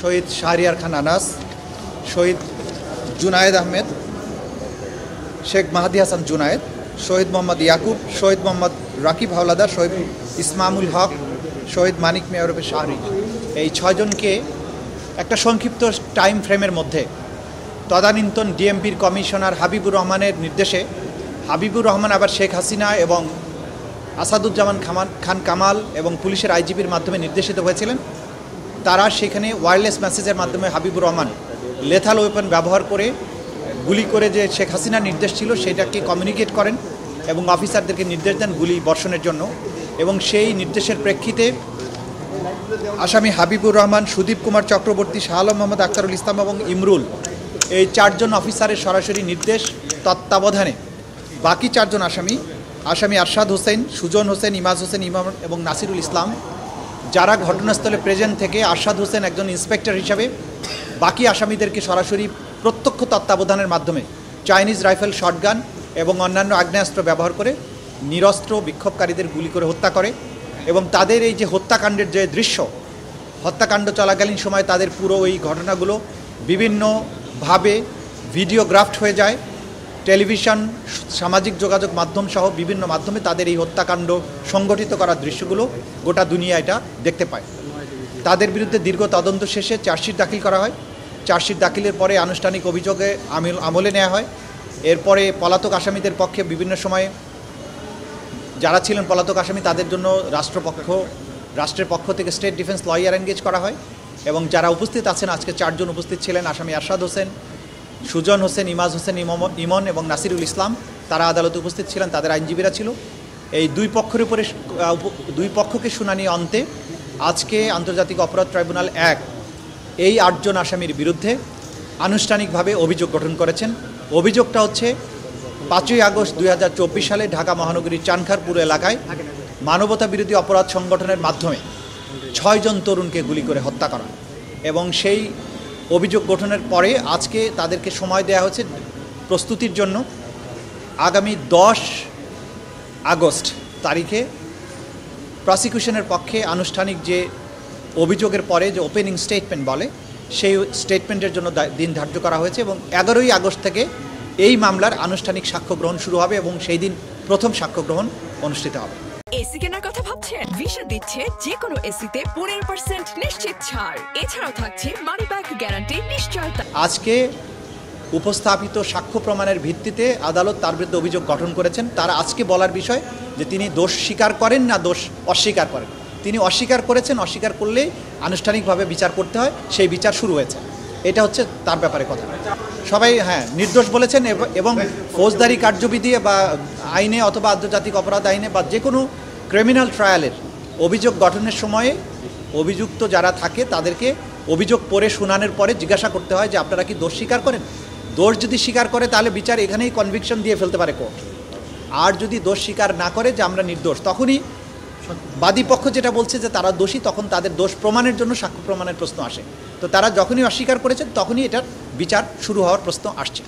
শহীদ শাহরিয়ার খান আনাস, শহীদ জুনায়েদ আহমেদ, শেখ মাহাদি হাসান জুনায়েদ, শহীদ মোহাম্মদ ইয়াকুব, শহীদ মোহাম্মদ রাকিব হাওলাদার, শহীদ ইসমামুল হক, শহীদ মানিক মিয়া ওরফে শাহরি, এই 6 জনকে একটা সংক্ষিপ্ত টাইম ফ্রেমের মধ্যে তদানীন্তন ডিএমপির কমিশনার হাবিবুর রহমানের নির্দেশে, হাবিবুর রহমান আবার শেখ হাসিনা এবং আসাদুজ্জামান খান কামাল এবং পুলিশের আইজিপির মাধ্যমে নির্দেশিত হয়েছিলেন। তারা সেখানে ওয়্যারলেস মেসেজের মাধ্যমে হাবিবুর রহমান লেথাল ওয়েপন ব্যবহার করে গুলি করে যে শেখ হাসিনার নির্দেশ ছিল সেটাকে কমিউনিকেট করেন এবং অফিসারদেরকে নির্দেশ দেন গুলি বর্ষণের জন্য। এবং সেই নির্দেশের প্রেক্ষিতে আসামি হাবিবুর রহমান, সুদীপ কুমার চক্রবর্তী, শাহ আলম মোহাম্মদ আখতারুল ইসলাম এবং ইমরুল, এই 4 জন অফিসারের সরাসরি নির্দেশ তত্ত্বাবধানে বাকি 4 জন আসামি আরশাদ হোসেন, সুজন হোসেন, ইমাজ হোসেন ইমাম এবং নাসিরুল ইসলাম, যারা ঘটনাস্থলে প্রেজেন্ট থেকে আরশাদ হোসেন একজন ইন্সপেক্টর হিসাবে বাকি আসামিদেরকে সরাসরি প্রত্যক্ষ তত্ত্বাবধানের মাধ্যমে চাইনিজ রাইফেল, শটগান এবং অন্যান্য আগ্নেয়াস্ত্র ব্যবহার করে নিরস্ত্র বিক্ষোভকারীদের গুলি করে হত্যা করে। এবং তাদের এই যে হত্যাকাণ্ডের যে দৃশ্য, হত্যাকাণ্ড চলাকালীন সময় তাদের পুরো এই ঘটনাগুলো বিভিন্নভাবে ভিডিওগ্রাফড হয়ে যায়। টেলিভিশন, সামাজিক যোগাযোগ মাধ্যম সহ বিভিন্ন মাধ্যমে তাদের এই হত্যাকাণ্ড সংগঠিত করার দৃশ্যগুলো গোটা দুনিয়া এটা দেখতে পায়। তাদের বিরুদ্ধে দীর্ঘ তদন্ত শেষে চার্জশিট দাখিল করা হয়। চার্জশিট দাখিলের পরে আনুষ্ঠানিক অভিযোগে আমলে নেওয়া হয়। এরপরে পলাতক আসামিদের পক্ষে বিভিন্ন সময়ে যারা ছিলেন পলাতক আসামি তাদের জন্য রাষ্ট্রের পক্ষ থেকে স্টেট ডিফেন্স লয়ার এনগেজ করা হয়। এবং যারা উপস্থিত আছেন, আজকে 4 জন উপস্থিত ছিলেন, আসামি আরশাদ হোসেন, সুজন হোসেন, ইমাজ হোসেন ইমন এবং নাসিরুল ইসলাম, তারা আদালতে উপস্থিত ছিলেন, তাদের আইনজীবীরা ছিল। এই দুই পক্ষকে শুনানি অন্তে আজকে আন্তর্জাতিক অপরাধ ট্রাইব্যুনাল 1 এই 8 জন আসামির বিরুদ্ধে আনুষ্ঠানিকভাবে অভিযোগ গঠন করেছেন। অভিযোগটা হচ্ছে 5ই আগস্ট 2024 সালে ঢাকা মহানগরীর চানখারপুর এলাকায় মানবতা বিরোধী অপরাধ সংগঠনের মাধ্যমে 6 জন তরুণকে গুলি করে হত্যা করা। এবং সেই অভিযোগ গঠনের পরে আজকে তাদেরকে সময় দেওয়া হয়েছে প্রস্তুতির জন্য। আগামী 10 আগস্ট তারিখে প্রসিকিউশনের পক্ষে আনুষ্ঠানিক যে অভিযোগের পরে যে ওপেনিং স্টেটমেন্ট বলে, সেই স্টেটমেন্টের জন্য দিন ধার্য করা হয়েছে। এবং 11ই আগস্ট থেকে এই মামলার আনুষ্ঠানিক সাক্ষ্য গ্রহণ শুরু হবে এবং সেই দিন প্রথম সাক্ষ্য গ্রহণ অনুষ্ঠিত হবে। এসি কেনার কথা ভাবছেন? ভিশা দিচ্ছে যে কোনো এসিতে 15% নিশ্চিত ছাড়। এছাড়াও থাকছে মানি ব্যাক গ্যারান্টি নিশ্চয়তা। আজকে উপস্থাপিত সাক্ষ্য প্রমাণের ভিত্তিতে আদালত তার বিরুদ্ধে অভিযোগ গঠন করেছেন। তার আজকে বলার বিষয় যে তিনি দোষ স্বীকার করেন না দোষ অস্বীকার করেন। তিনি অস্বীকার করেছেন, অস্বীকার করলেই আনুষ্ঠানিকভাবে বিচার করতে হয়, সেই বিচার শুরু হয়েছে। এটা হচ্ছে তার ব্যাপারে কথা। সবাই নির্দোষ বলেছেন এবং ফৌজদারি কার্যবিধি বা আইনে অথবা আন্তর্জাতিক অপরাধ আইনে বা যে কোনো ক্রিমিনাল ট্রায়ালের অভিযোগ গঠনের সময়ে অভিযুক্ত যারা থাকে তাদেরকে অভিযোগ পড়ে শুনানোর পরে জিজ্ঞাসা করতে হয় যে আপনারা কি দোষ স্বীকার করেন। দোষ যদি স্বীকার করে তাহলে বিচার এখানেই কনভিকশন দিয়ে ফেলতে পারে কোর্ট। আর যদি দোষ স্বীকার না করে যে আমরা নির্দোষ, তখনই বাদীপক্ষ যেটা বলছে যে তারা দোষী, তখন তাদের দোষ প্রমাণের জন্য সাক্ষ্য প্রমাণের প্রশ্ন আসে। তো তারা যখনই অস্বীকার করেছেন তখনই এটার বিচার শুরু হওয়ার প্রশ্ন আসছে।